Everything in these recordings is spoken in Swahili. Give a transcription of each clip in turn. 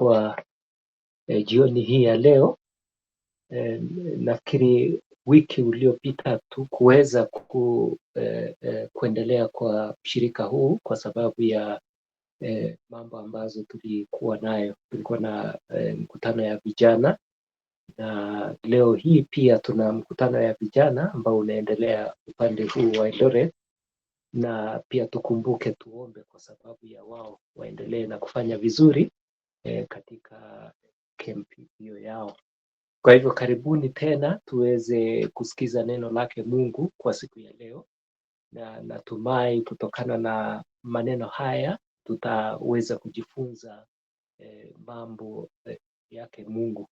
Kwa jioni hii ya leo, nafikiri wiki uliopita tu kuweza kuendelea kwa ushirika huu kwa sababu ya mambo ambazo tulikuwa nayo. Tulikuwa na mkutano ya vijana, na leo hii pia tuna mkutano ya vijana ambao unaendelea upande huu wa Eldoret, na pia tukumbuke tuombe kwa sababu ya wao waendelee na kufanya vizuri katika kempi hiyo yao. Kwa hivyo karibuni tena tuweze kusikiza neno lake Mungu kwa siku ya leo, na natumai kutokana na maneno haya tutaweza kujifunza mambo yake Mungu.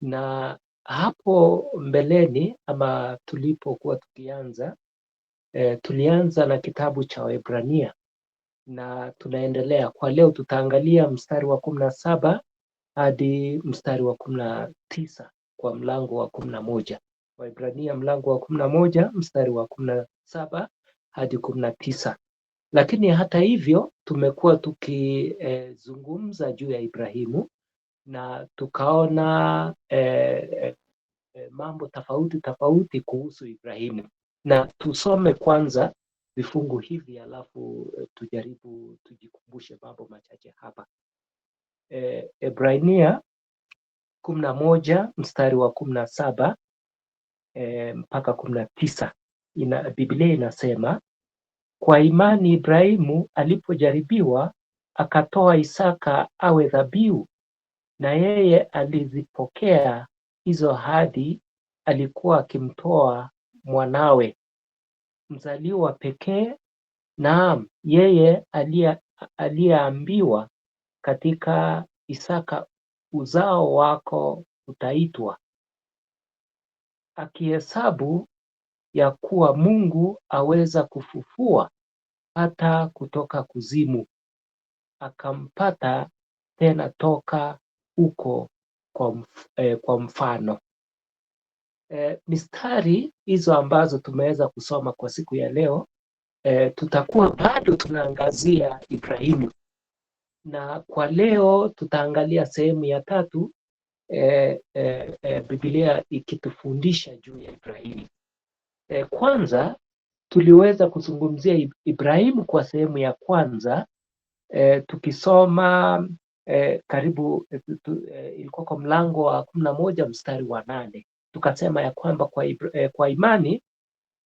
Na hapo mbeleni ama tulipokuwa tukianza, tulianza na kitabu cha Waebrania, na tunaendelea kwa leo. Tutaangalia mstari wa 17 hadi mstari wa 19 kwa mlango wa 11. Waebrania mlango wa 11 mstari wa 17 hadi 19. Lakini hata hivyo tumekuwa tukizungumza juu ya Ibrahimu na tukaona mambo tofauti kuhusu Ibrahimu, na tusome kwanza vifungu hivi alafu tujaribu tujikumbushe mambo machache hapa. Ebrania 11 mstari wa 17 mpaka 19. Biblia inasema, kwa imani Ibrahimu alipojaribiwa akatoa Isaka awe dhabihu, na yeye alizipokea hizo ahadi, alikuwa akimtoa mwanawe mzaliwa pekee, naam, yeye aliyeambiwa, katika Isaka uzao wako utaitwa, akihesabu ya kuwa Mungu aweza kufufua hata kutoka kuzimu, akampata tena toka huko kwa mfano. Mistari hizo ambazo tumeweza kusoma kwa siku ya leo, tutakuwa bado tunaangazia Ibrahimu, na kwa leo tutaangalia sehemu ya 3, Biblia ikitufundisha juu ya Ibrahimu. Kwanza tuliweza kuzungumzia Ibrahimu kwa sehemu ya kwanza, tukisoma karibu ilikuwa kwa mlango wa 11 mstari wa 8. Tukasema ya kwamba kwa imani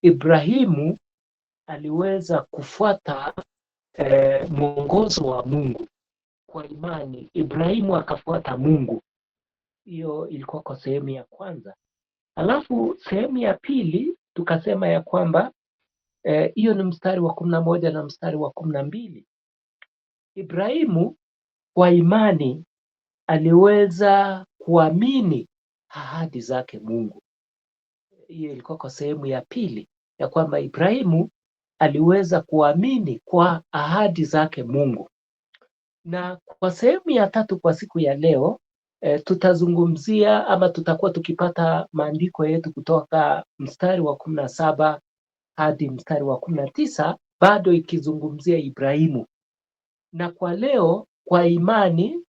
Ibrahimu aliweza kufuata mwongozo wa Mungu. Kwa imani Ibrahimu akafuata Mungu. Hiyo ilikuwa kwa sehemu ya kwanza. Alafu sehemu ya pili tukasema ya kwamba hiyo ni mstari wa 11 na mstari wa 12. Ibrahimu kwa imani aliweza kuamini ahadi zake Mungu. Hiyo ilikuwa kwa sehemu ya pili, ya kwamba Ibrahimu aliweza kuamini kwa ahadi zake Mungu. Na kwa sehemu ya 3 kwa siku ya leo, tutazungumzia ama tutakuwa tukipata maandiko yetu kutoka mstari wa 17 hadi mstari wa 19, bado ikizungumzia Ibrahimu. Na kwa leo, kwa imani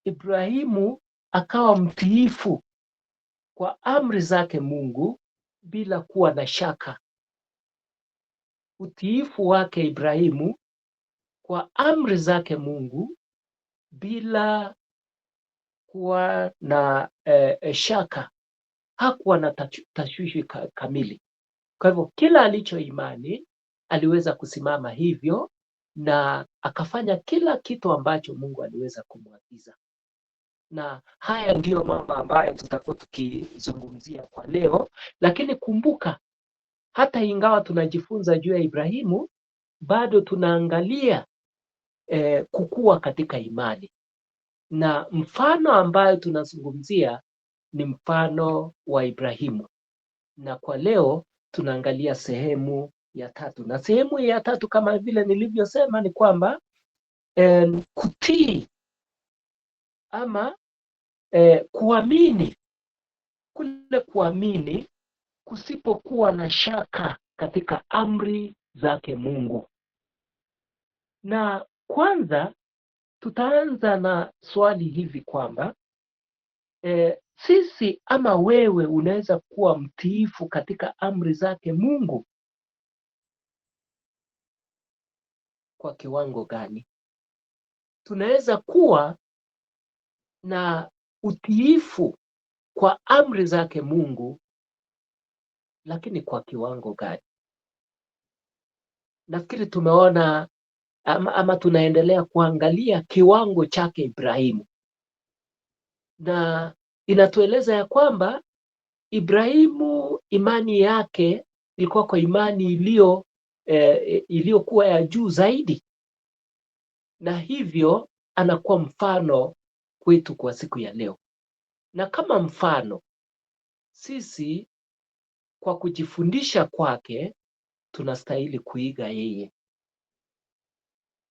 Ibrahimu akawa mtiifu kwa amri zake Mungu bila kuwa na shaka. Utiifu wake Ibrahimu kwa amri zake Mungu bila kuwa na shaka, hakuwa na tashwishi kamili. Kwa hivyo kila alichoimani aliweza kusimama hivyo, na akafanya kila kitu ambacho Mungu aliweza kumwagiza. Na haya ndiyo mambo ambayo tutakuwa tukizungumzia kwa leo. Lakini kumbuka, hata ingawa tunajifunza juu ya Ibrahimu, bado tunaangalia kukua katika imani, na mfano ambayo tunazungumzia ni mfano wa Ibrahimu. Na kwa leo tunaangalia sehemu ya 3, na sehemu ya 3 kama vile nilivyosema ni kwamba kutii ama kuamini, kule kuamini kusipokuwa na shaka katika amri zake Mungu. Na kwanza tutaanza na swali hivi kwamba sisi ama wewe unaweza kuwa mtiifu katika amri zake Mungu kwa kiwango gani? Tunaweza kuwa na utiifu kwa amri zake Mungu, lakini kwa kiwango gani? Nafikiri tumeona ama tunaendelea kuangalia kiwango chake Ibrahimu, na inatueleza ya kwamba Ibrahimu imani yake ilikuwa kwa imani iliyokuwa ya juu zaidi, na hivyo anakuwa mfano kwetu kwa siku ya leo. Na kama mfano, sisi kwa kujifundisha kwake tunastahili kuiga yeye.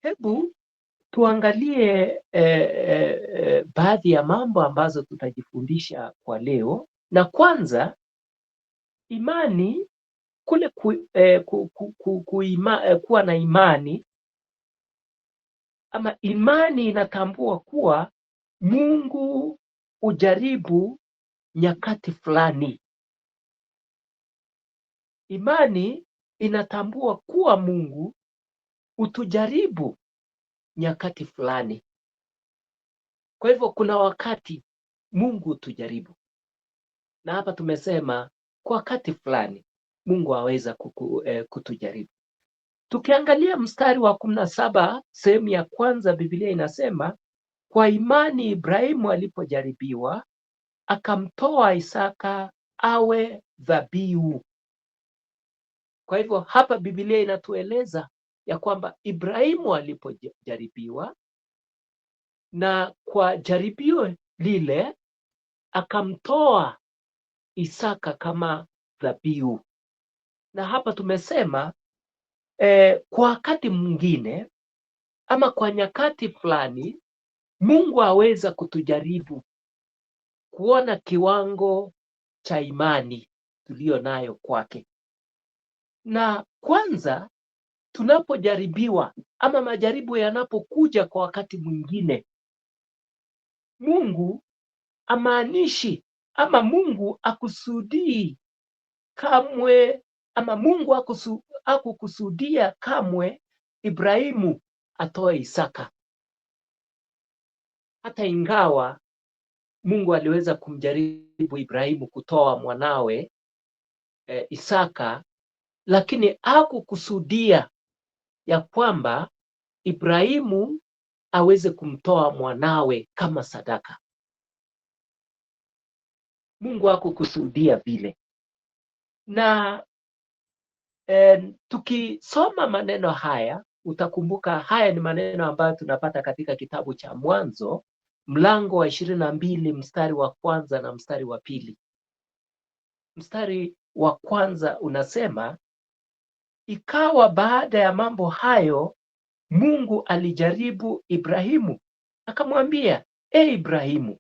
Hebu tuangalie baadhi ya mambo ambazo tutajifundisha kwa leo. Na kwanza, imani, kule kuwa na imani ama imani inatambua kuwa Mungu hujaribu nyakati fulani. Imani inatambua kuwa Mungu hutujaribu nyakati fulani. Kwa hivyo kuna wakati Mungu hutujaribu, na hapa tumesema kwa wakati fulani Mungu aweza kutujaribu. Tukiangalia mstari wa 17 sehemu ya kwanza, Biblia inasema kwa imani Ibrahimu alipojaribiwa akamtoa Isaka awe dhabihu. Kwa hivyo hapa Biblia inatueleza ya kwamba Ibrahimu alipojaribiwa, na kwa jaribio lile akamtoa Isaka kama dhabihu. Na hapa tumesema kwa wakati mwingine ama kwa nyakati fulani Mungu aweza kutujaribu kuona kiwango cha imani tuliyo nayo kwake. Na kwanza tunapojaribiwa ama majaribu yanapokuja kwa wakati mwingine, Mungu amaanishi ama Mungu akusudii kamwe ama Mungu hakukusudia kamwe Ibrahimu atoe Isaka. Hata ingawa Mungu aliweza kumjaribu Ibrahimu kutoa mwanawe Isaka, lakini hakukusudia ya kwamba Ibrahimu aweze kumtoa mwanawe kama sadaka. Mungu hakukusudia vile. Na tukisoma maneno haya utakumbuka haya ni maneno ambayo tunapata katika kitabu cha Mwanzo mlango wa 22 mstari wa kwanza na mstari wa pili. Mstari wa kwanza unasema, ikawa baada ya mambo hayo Mungu alijaribu Ibrahimu akamwambia, Ibrahimu,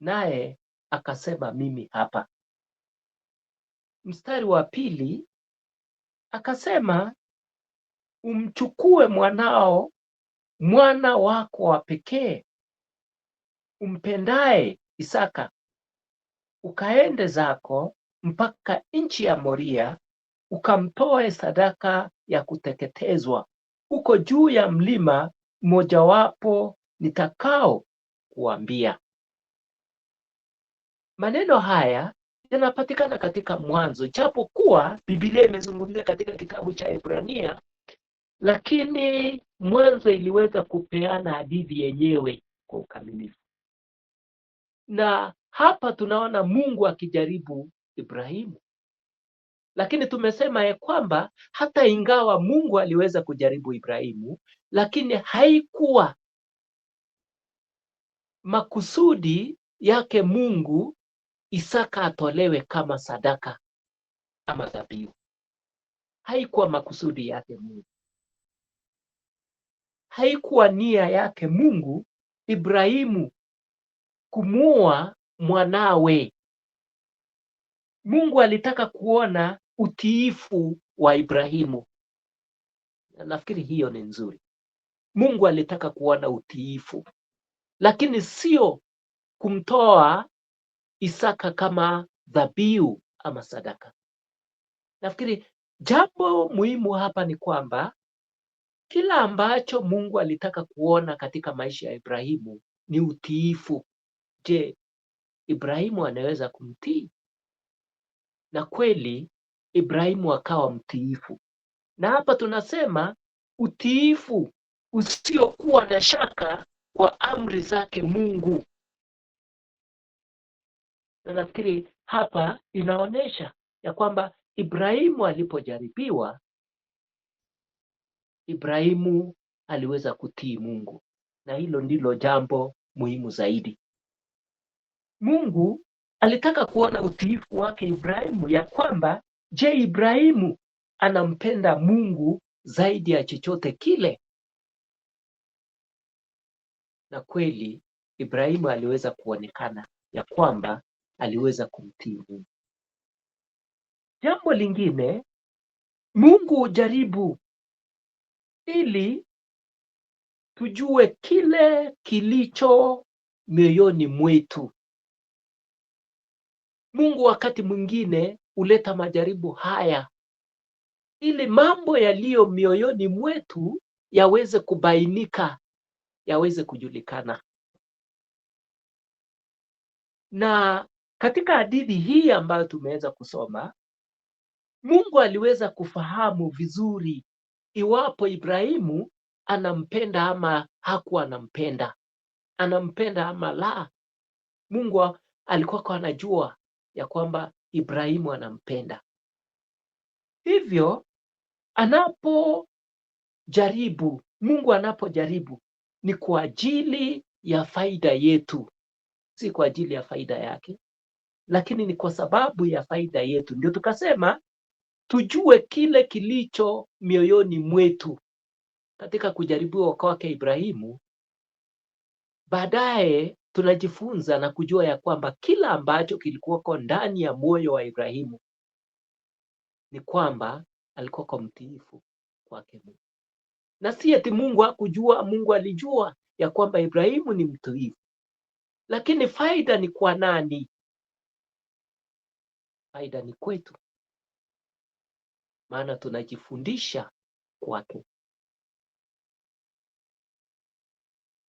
naye akasema mimi hapa. Mstari wa pili akasema, umchukue mwanao, mwana wako wa pekee umpendaye Isaka, ukaende zako mpaka nchi ya Moria, ukamtoe sadaka ya kuteketezwa uko juu ya mlima mojawapo nitakao kuambia. Maneno haya yanapatikana katika Mwanzo, japo kuwa Biblia imezungumzia katika kitabu cha Ibrania, lakini Mwanzo iliweza kupeana hadithi yenyewe kwa ukamilifu. Na hapa tunaona Mungu akijaribu Ibrahimu, lakini tumesema ya kwamba hata ingawa Mungu aliweza kujaribu Ibrahimu, lakini haikuwa makusudi yake Mungu Isaka atolewe kama sadaka ama dhabihu. Haikuwa makusudi yake Mungu. Haikuwa nia yake Mungu Ibrahimu kumuua mwanawe. Mungu alitaka kuona utiifu wa Ibrahimu. Na nafikiri hiyo ni nzuri. Mungu alitaka kuona utiifu, lakini sio kumtoa Isaka kama dhabihu ama sadaka. Nafikiri jambo muhimu hapa ni kwamba kila ambacho Mungu alitaka kuona katika maisha ya Ibrahimu ni utiifu. Je, Ibrahimu anaweza kumtii? Na kweli Ibrahimu akawa mtiifu. Na hapa tunasema utiifu usiokuwa na shaka kwa amri zake Mungu. Na nafikiri hapa inaonyesha ya kwamba Ibrahimu alipojaribiwa, Ibrahimu aliweza kutii Mungu, na hilo ndilo jambo muhimu zaidi. Mungu alitaka kuona utiifu wake Ibrahimu, ya kwamba je, Ibrahimu anampenda Mungu zaidi ya chochote kile? Na kweli Ibrahimu aliweza kuonekana ya kwamba aliweza kumtii Mungu. Jambo lingine, Mungu hujaribu ili tujue kile kilicho mioyoni mwetu. Mungu wakati mwingine huleta majaribu haya ili mambo yaliyo mioyoni mwetu yaweze kubainika, yaweze kujulikana. Na katika hadithi hii ambayo tumeweza kusoma, Mungu aliweza kufahamu vizuri iwapo Ibrahimu anampenda ama hakuwa anampenda, anampenda ama la. Mungu alikuwa anajua ya kwamba Ibrahimu anampenda. Hivyo Mungu anapojaribu ni kwa ajili ya faida yetu, si kwa ajili ya faida yake, lakini ni kwa sababu ya faida yetu. Ndio tukasema tujue kile kilicho mioyoni mwetu. Katika kujaribiwa kwake Ibrahimu, baadaye tunajifunza na kujua ya kwamba kila ambacho kilikuwako ndani ya moyo wa Ibrahimu ni kwamba alikuwa mtiifu kwake Mungu. Na si eti Mungu hakujua, Mungu alijua ya kwamba Ibrahimu ni mtiifu. Lakini faida ni kwa nani? Faida ni kwetu, maana tunajifundisha kwake.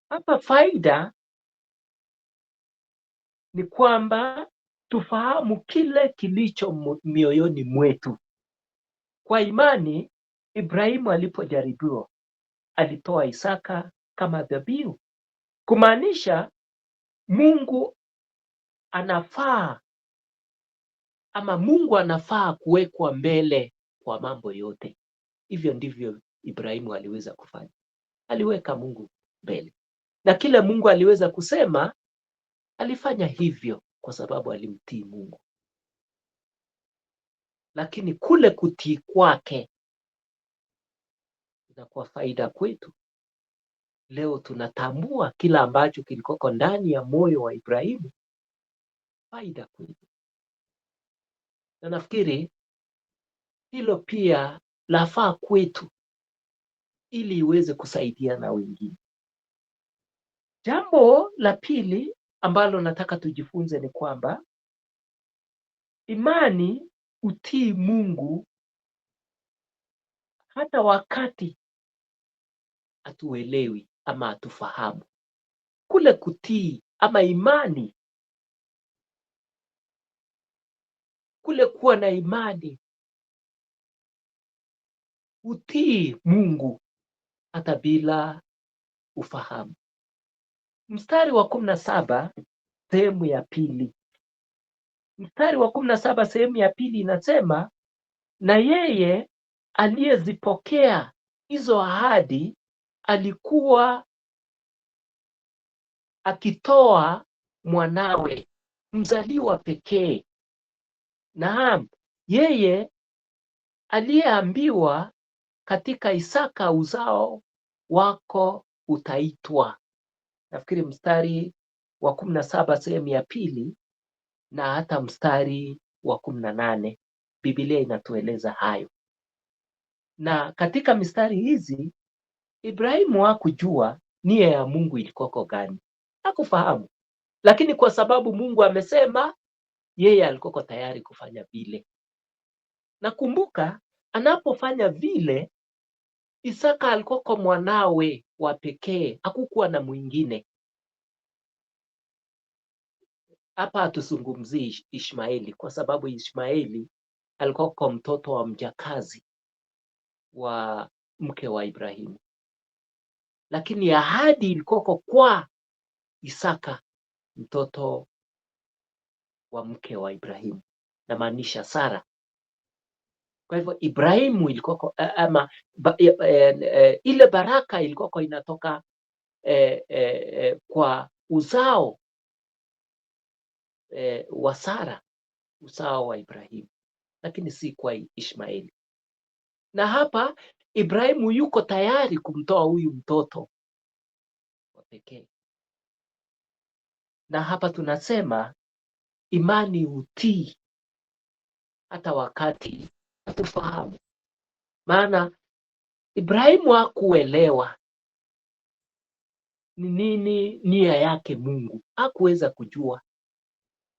Hapa faida ni kwamba tufahamu kile kilicho mioyoni mwetu. Kwa imani, Ibrahimu alipojaribiwa alitoa Isaka kama dhabihu, kumaanisha Mungu anafaa kuwekwa mbele kwa mambo yote. Hivyo ndivyo Ibrahimu aliweza kufanya. Aliweka Mungu mbele, na kile Mungu aliweza kusema alifanya hivyo kwa sababu alimtii Mungu. Lakini kule kutii kwake inakuwa faida kwetu. Leo tunatambua kila ambacho kilikoko ndani ya moyo wa Ibrahimu, faida kwetu. Na nafikiri hilo pia lafaa kwetu ili iweze kusaidia na wengine. Jambo la pili ambalo nataka tujifunze ni kwamba imani hutii Mungu hata wakati hatuelewi ama hatufahamu. Kule kutii ama imani, kule kuwa na imani, hutii Mungu hata bila ufahamu. Mstari wa 17 sehemu ya pili. Mstari wa 17 sehemu ya pili inasema, na yeye aliyezipokea hizo ahadi alikuwa akitoa mwanawe mzaliwa pekee. Naam, yeye aliyeambiwa katika Isaka uzao wako utaitwa. Nafikiri mstari wa 17 sehemu ya pili na hata mstari wa 18 Biblia inatueleza hayo. Na katika mistari hizi Ibrahimu hakujua nia ya Mungu ilikuwa gani, hakufahamu, lakini kwa sababu Mungu amesema, yeye alikuwa tayari kufanya vile. Na kumbuka, anapofanya vile, Isaka alikuwa mwanawe wa pekee, hakukuwa na mwingine. Hapa hatuzungumzii Ishmaeli, kwa sababu Ishmaeli alikuwa mtoto wa mjakazi wa mke wa Ibrahimu, lakini ahadi ilikuwa kwa Isaka, mtoto wa mke wa Ibrahimu, na maanisha Sara. Kwa hivyo Ibrahimu ilikuwa ile baraka ilikuwa inatoka kwa uzao wa Sara, uzao wa Ibrahimu, lakini si kwa Ishmaeli. Na hapa Ibrahimu yuko tayari kumtoa huyu mtoto wa pekee. Na hapa tunasema imani hutii hata wakati hatufahamu. Maana Ibrahimu hakuelewa ni nini nia yake Mungu, hakuweza kujua,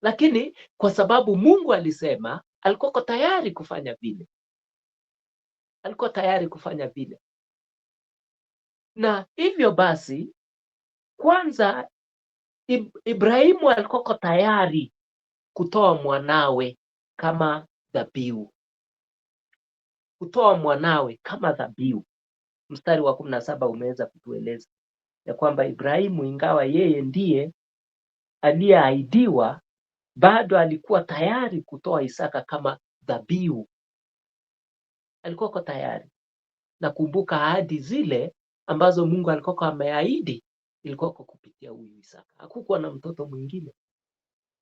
lakini kwa sababu Mungu alisema, alikuwa tayari kufanya vile, alikuwa tayari kufanya vile. Na hivyo basi, kwanza Ibrahimu alikuwa tayari kutoa mwanawe kama dhabihu, kutoa mwanawe kama dhabihu. Mstari wa 17 umeweza kutueleza ya kwamba Ibrahimu, ingawa yeye ndiye aliyeahidiwa, bado alikuwa tayari kutoa Isaka kama dhabihu. Alikuwa tayari. Na kumbuka, ahadi zile ambazo Mungu alikuwa ameahidi ilikuwa kupitia huyu Isaka. Hakukuwa na mtoto mwingine,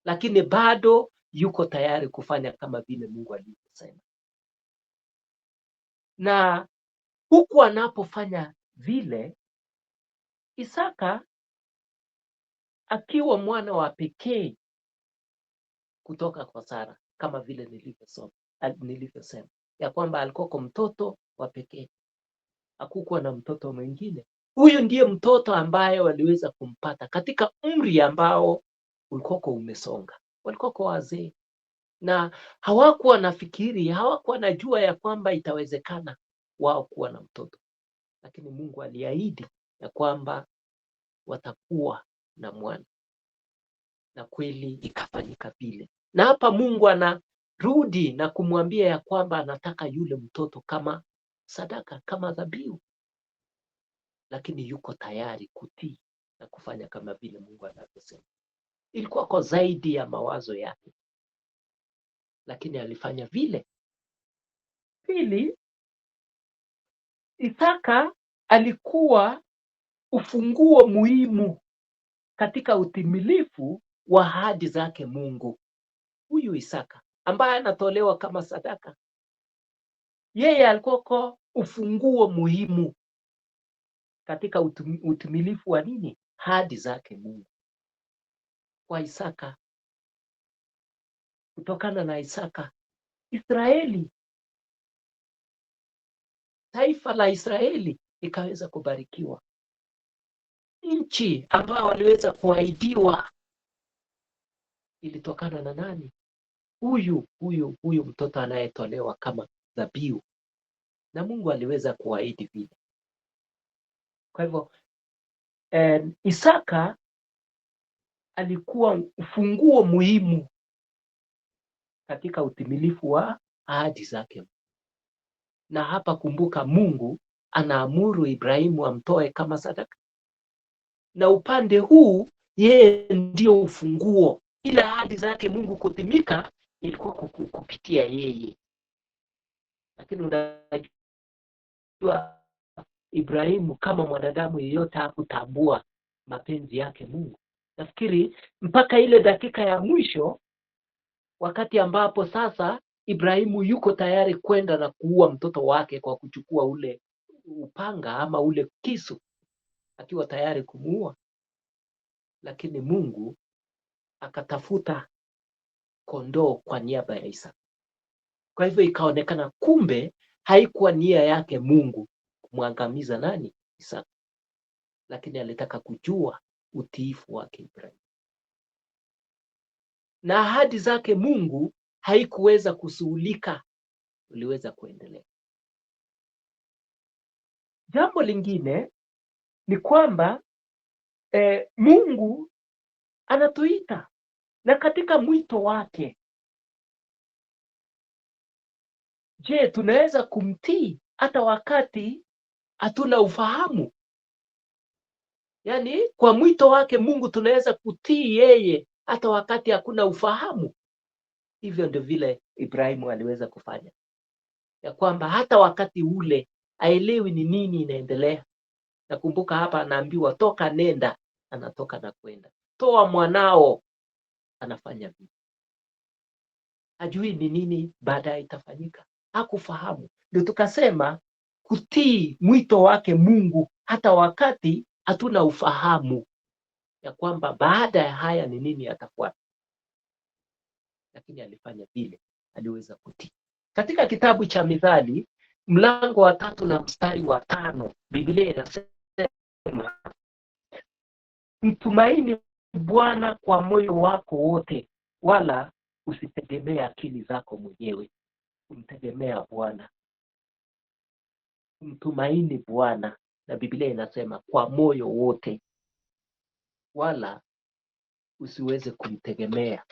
lakini bado yuko tayari kufanya kama vile Mungu alivyosema. Na huku anapofanya vile, Isaka akiwa mwana wa pekee kutoka kwa Sara, kama vile nilivyosema ya kwamba alikuwa mtoto wa pekee, hakukuwa na mtoto mwingine. Huyu ndiye mtoto ambaye waliweza kumpata katika umri ambao ulikuwa umesonga, walikuwa wazee, na hawakuwa nafikiri, hawakuwa najua ya kwamba itawezekana wao kuwa na mtoto, lakini Mungu aliahidi ya kwamba watakuwa na mwana, na kweli ikafanyika vile. Na hapa Mungu anarudi na kumwambia ya kwamba anataka yule mtoto kama sadaka, kama dhabihu, lakini yuko tayari kutii na kufanya kama vile Mungu anavyosema. Ilikuwa kwa zaidi ya mawazo yake, lakini alifanya vile. Pili, Isaka alikuwa ufunguo muhimu katika utimilifu wa ahadi zake Mungu. Huyu Isaka ambaye anatolewa kama sadaka, yeye alikuwa ufunguo muhimu katika utimilifu wa nini? Ahadi zake Mungu. Kwa Isaka, kutokana na Isaka, Israeli, taifa la Israeli ikaweza kubarikiwa. Nchi ambayo waliweza kuahidiwa ilitokana na nani? Huyu mtoto anayetolewa kama dhabihu, na Mungu aliweza kuahidi vile. Kwa hivyo Isaka alikuwa ufunguo muhimu katika utimilifu wa ahadi zake. Na hapa kumbuka, Mungu anaamuru Ibrahimu amtoe kama sadaka, na upande huu yeye ndio ufunguo. Ila ahadi zake Mungu kutimika ilikuwa kupitia yeye. Lakini unajua, Ibrahimu kama mwanadamu yeyote hakutambua mapenzi yake Mungu. Nafikiri mpaka ile dakika ya mwisho, wakati ambapo sasa Ibrahimu yuko tayari kwenda na kuua mtoto wake kwa kuchukua ule upanga ama ule kisu, akiwa tayari kumuua, lakini Mungu akatafuta kondoo kwa niaba ya Isaka. Kwa hivyo ikaonekana kumbe haikuwa nia yake Mungu kumwangamiza nani? Isaka, lakini alitaka kujua utiifu wake Ibrahimu, na ahadi zake Mungu haikuweza kusuhulika, uliweza kuendelea. Jambo lingine ni kwamba Mungu anatuita, na katika mwito wake, je, tunaweza kumtii hata wakati hatuna ufahamu? Yaani kwa mwito wake Mungu tunaweza kutii yeye hata wakati hakuna ufahamu. Hivyo ndio vile Ibrahimu aliweza kufanya, ya kwamba hata wakati ule haelewi ni nini inaendelea. Nakumbuka hapa anaambiwa toka, nenda, anatoka na kwenda. Toa mwanao, anafanya vipi? Hajui ni nini baadaye itafanyika, hakufahamu. Ndio tukasema kutii mwito wake Mungu hata wakati hatuna ufahamu ya kwamba baada ya haya ni nini atafuata, lakini alifanya vile, aliweza kutii. Katika kitabu cha Mithali mlango wa 3 na mstari wa 5, Biblia inasema mtumaini Bwana kwa moyo wako wote, wala usitegemee akili zako mwenyewe. Kumtegemea Bwana, mtumaini Bwana, na Biblia inasema kwa moyo wote, wala usiweze kumtegemea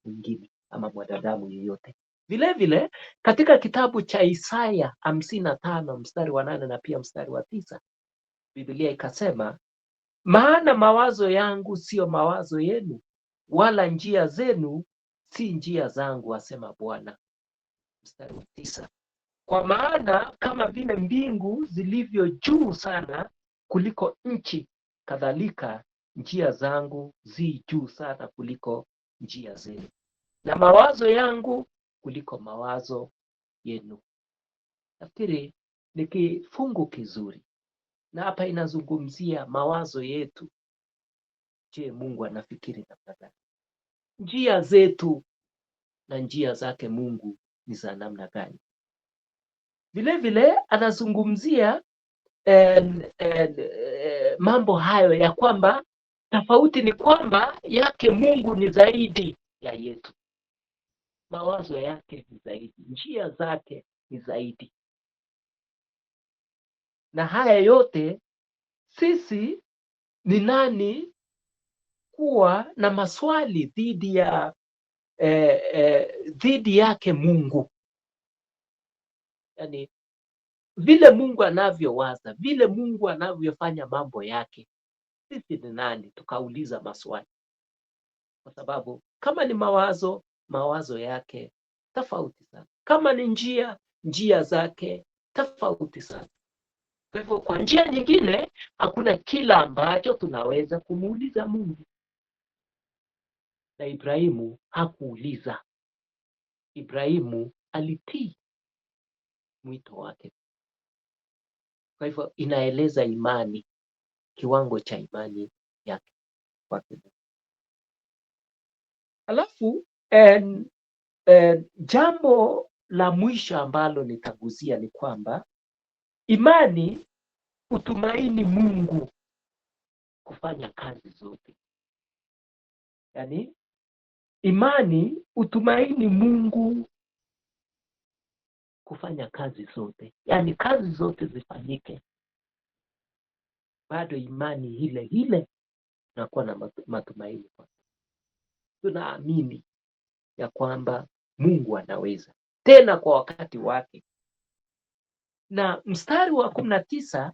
mwingine ama mwanadamu yeyote. Vile vile katika kitabu cha Isaya 55 mstari wa 8 na pia mstari wa 9, Biblia ikasema maana mawazo yangu sio mawazo yenu, wala njia zenu si njia zangu, asema Bwana. Mstari wa 9, kwa maana kama vile mbingu zilivyo juu sana kuliko nchi, kadhalika njia zangu zi juu sana kuliko njia zenu, na mawazo yangu kuliko mawazo yenu. Nafikiri ni kifungu kizuri, na hapa inazungumzia mawazo yetu. Je, Mungu anafikiri namna gani? Njia zetu na njia zake Mungu ni za namna gani? Vile vile anazungumzia mambo hayo ya kwamba tofauti ni kwamba yake Mungu ni zaidi ya yetu, mawazo yake ni zaidi, njia zake ni zaidi. Na haya yote sisi ni nani kuwa na maswali dhidi yake Mungu? Yani vile Mungu anavyowaza, vile Mungu anavyofanya mambo yake, sisi ni nani tukauliza maswali? Kwa sababu kama ni mawazo yake tofauti sana, kama ni njia zake tofauti sana. Kwa hivyo kwa njia nyingine, hakuna kila ambacho tunaweza kumuuliza Mungu. Na Ibrahimu hakuuliza. Ibrahimu alitii mwito wake. Kwa hivyo inaeleza imani, kiwango cha imani yake kwake Mungu. Alafu jambo la mwisho ambalo nitaguzia ni kwamba imani hutumaini Mungu kufanya kazi zote. Yaani imani hutumaini Mungu kufanya kazi zote, yaani kazi zote zifanyike, bado imani ile ile tunakuwa na matumaini. Tunaamini ya kwamba Mungu anaweza, tena kwa wakati wake. Na mstari wa 19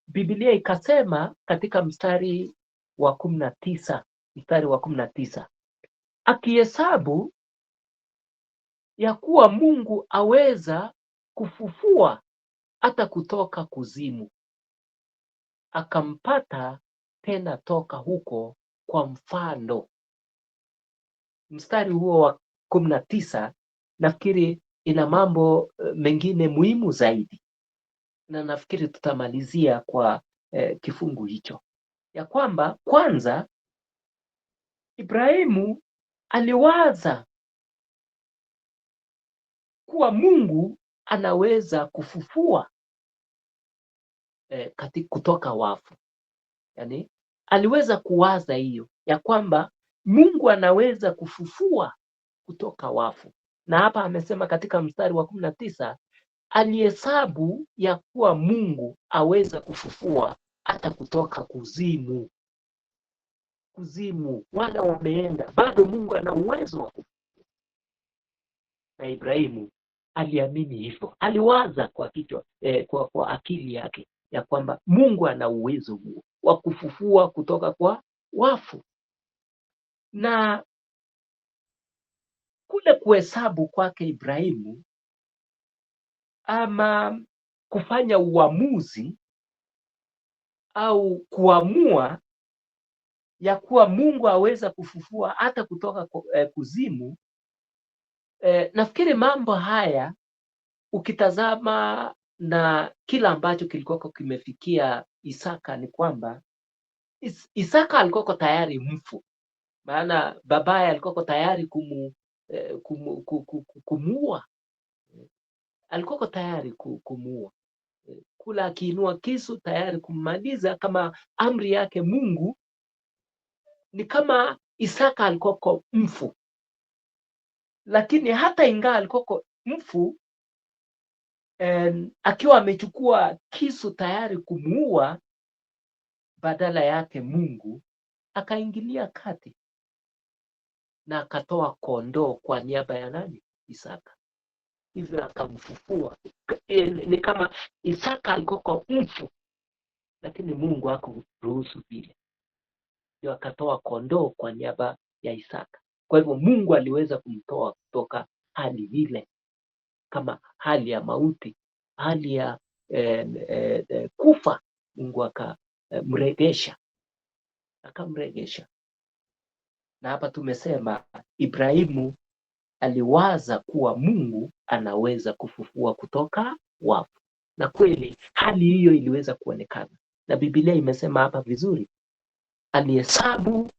Biblia ikasema katika mstari wa 19, akihesabu ya kuwa Mungu aweza kufufua hata kutoka kuzimu, akampata tena toka huko kwa mfano. Mstari huo wa 19 nafikiri ina mambo mengine muhimu zaidi, na nafikiri tutamalizia kwa kifungu hicho, ya kwamba kwanza Ibrahimu aliwaza kuwa Mungu anaweza kufufua kutoka wafu. Yani aliweza kuwaza hiyo ya kwamba Mungu anaweza kufufua kutoka wafu, na hapa amesema katika mstari wa 19 alihesabu ya kuwa Mungu aweza kufufua hata kutoka kuzimu. Wala wameenda, bado Mungu ana uwezo wa kufufua. Na Ibrahimu aliamini hivyo, aliwaza kwa kichwa kwa akili yake ya kwamba Mungu ana uwezo huo wa kufufua kutoka kwa wafu. Na kule kuhesabu kwake Ibrahimu, ama kufanya uamuzi au kuamua ya kuwa Mungu aweza kufufua hata kutoka kuzimu, nafikiri mambo haya ukitazama na kila ambacho kilikuwa kimefikia Isaka ni kwamba Isaka alikuwa tayari mfu, maana babaye alikuwa tayari kumuua. Alikuwa tayari kumuua, kula akiinua kisu tayari kummaliza kama amri yake Mungu. Ni kama Isaka alikuwa mfu, lakini hata ingawa alikuwa mfu, akiwa amechukua kisu tayari kumuua, badala yake Mungu akaingilia kati na akatoa kondoo kwa niaba ya nani? Isaka. Hivyo akamfufua. Ni kama Isaka alikuwa mfu, lakini Mungu hakuruhusu vile, ndio akatoa kondoo kwa niaba ya Isaka. Kwa hivyo Mungu aliweza kumtoa kutoka hali ile, kama hali ya mauti, hali ya kufa. Mungu akamregesha. Na hapa tumesema Ibrahimu aliwaza kuwa Mungu anaweza kufufua kutoka wafu, na kweli hali hiyo iliweza kuonekana, na Biblia imesema hapa vizuri, alihesabu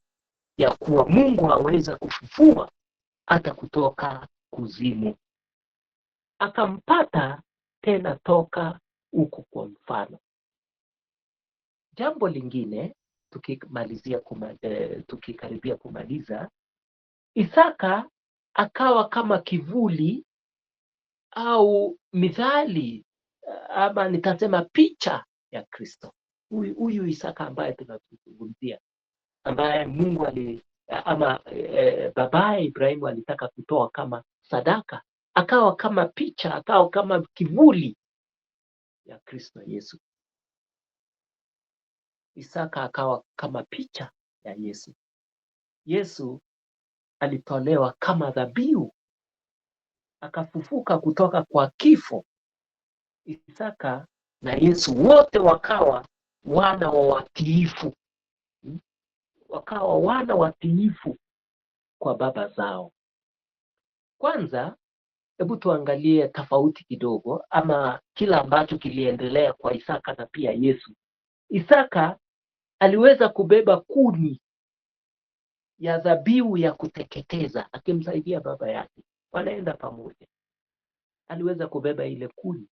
ya kuwa Mungu aweza kufufua hata kutoka kuzimu, akampata tena toka huko. Kwa mfano, jambo lingine tukikaribia kumaliza, Isaka akawa kama kivuli au mithali, ama nitasema picha ya Kristo. Huyu Isaka ambaye tunazungumzia, ambaye Mungu babaye Ibrahimu alitaka kutoa kama sadaka, akawa kama picha, akawa kama kivuli ya Kristo Yesu. Isaka akawa kama picha ya Yesu. Yesu alitolewa kama dhabihu, akafufuka kutoka kwa kifo. Isaka na Yesu wote wakawa wana wa watiifu, kwa baba zao. Kwanza, hebu tuangalie tofauti kidogo, ama kila ambacho kiliendelea kwa Isaka na pia Yesu. Isaka aliweza kubeba kuni ya dhabihu ya kuteketeza akimsaidia baba yake, wanaenda pamoja. Aliweza kubeba ile kuni.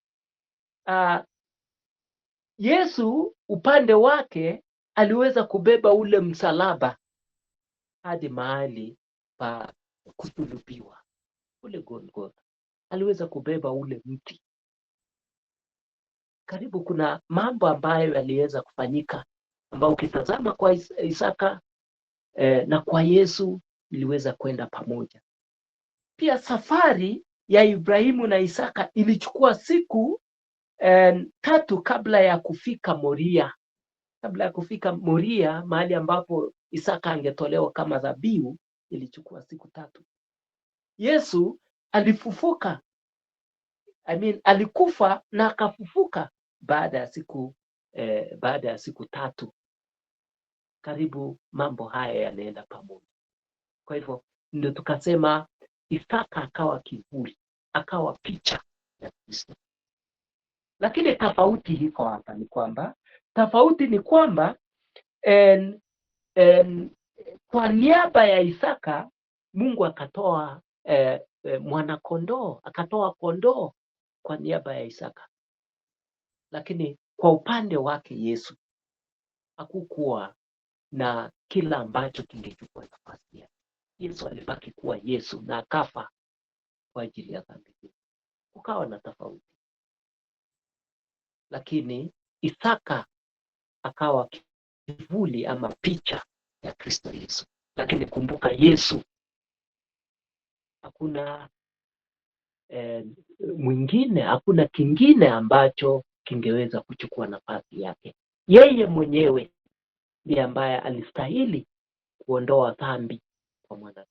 Yesu upande wake aliweza kubeba ule msalaba hadi mahali pa kusulubiwa, ule Golgotha. Aliweza kubeba ule mti. Karibu kuna mambo ambayo yaliweza kufanyika, ambao ukitazama kwa Isaka na kwa Yesu iliweza kwenda pamoja. Pia safari ya Ibrahimu na Isaka ilichukua siku 3 kabla ya kufika Moria. Kabla ya kufika Moria, mahali ambapo Isaka angetolewa kama dhabihu, ilichukua siku 3. Yesu alifufuka, alikufa na akafufuka baada ya siku 3. Karibu mambo haya yanaenda pamoja. Kwa hivyo ndio tukasema Isaka akawa kivuli, akawa picha ya Kristo. Lakini tofauti iko hapa ni kwamba kwa niaba ya Isaka Mungu akatoa mwana-kondoo, akatoa kondoo kwa niaba ya Isaka. Lakini kwa upande wake Yesu hakukuwa na kila ambacho kingechukua nafasi yake. Yesu alibaki kuwa Yesu na akafa kwa ajili ya dhambi zetu. Kukawa na tofauti, lakini Isaka akawa kivuli ama picha ya Kristo Yesu. Lakini kumbuka, Yesu hakuna mwingine, hakuna kingine ambacho kingeweza kuchukua nafasi yake. Yeye mwenyewe ndiye ambaye alistahili kuondoa dhambi kwa mwanadamu,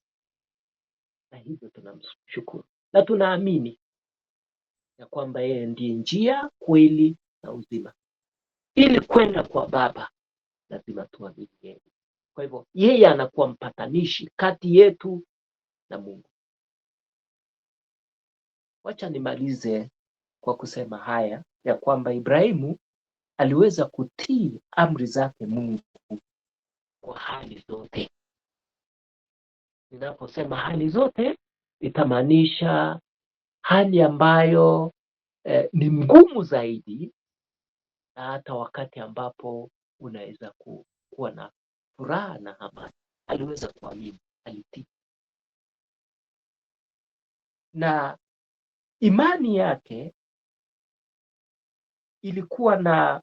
na hivyo tunamshukuru na tunaamini ya kwamba yeye ndiye njia, kweli na uzima. Ili kwenda kwa Baba lazima tuamini yeye. Kwa hivyo yeye anakuwa mpatanishi kati yetu na Mungu. Wacha nimalize kwa kusema haya ya kwamba Ibrahimu aliweza kutii amri zake Mungu kwa hali zote. Ninaposema hali zote, itamaanisha hali ambayo ni ngumu zaidi, na hata wakati ambapo unaweza kuwa na furaha na amani. Aliweza kuamini, alitii, na imani yake ilikuwa na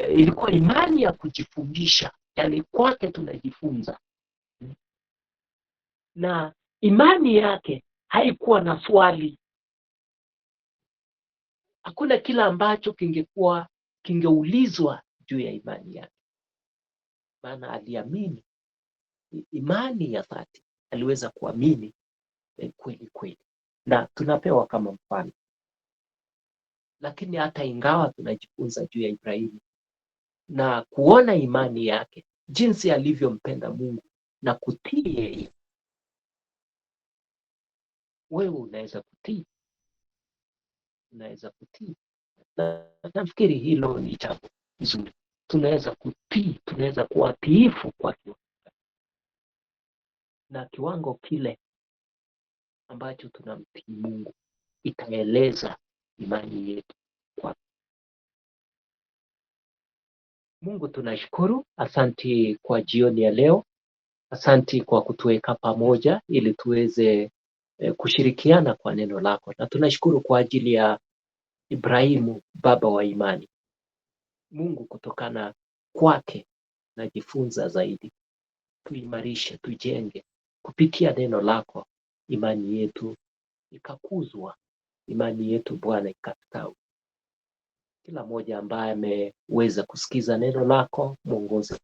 ilikuwa imani ya kujifundisha, yani kwake tunajifunza. Na imani yake haikuwa na swali. Hakuna kila ambacho kingeulizwa juu ya imani yake, maana aliamini. Imani ya dhati, aliweza kuamini kweli kweli, na tunapewa kama mfano. Lakini hata ingawa tunajifunza juu ya Ibrahimu na kuona imani yake, jinsi alivyompenda Mungu na kutii yeye, wewe unaweza kutii, na nafikiri hilo ni jambo zuri. Tunaweza kutii, tunaweza kuwa tiifu kwa kiwango, na kiwango kile ambacho tunamtii Mungu itaeleza imani yetu kwa Mungu. Tunashukuru, asanti kwa jioni ya leo, asanti kwa kutuweka pamoja ili tuweze kushirikiana kwa neno lako, na tunashukuru kwa ajili ya Ibrahimu, baba wa imani. Mungu, kutokana kwake najifunza zaidi. Tuimarishe, tujenge kupitia neno lako, imani yetu ikakuzwa, imani yetu Bwana ikastawi. Kila mmoja ambaye ameweza kusikiza neno lako, mwongoze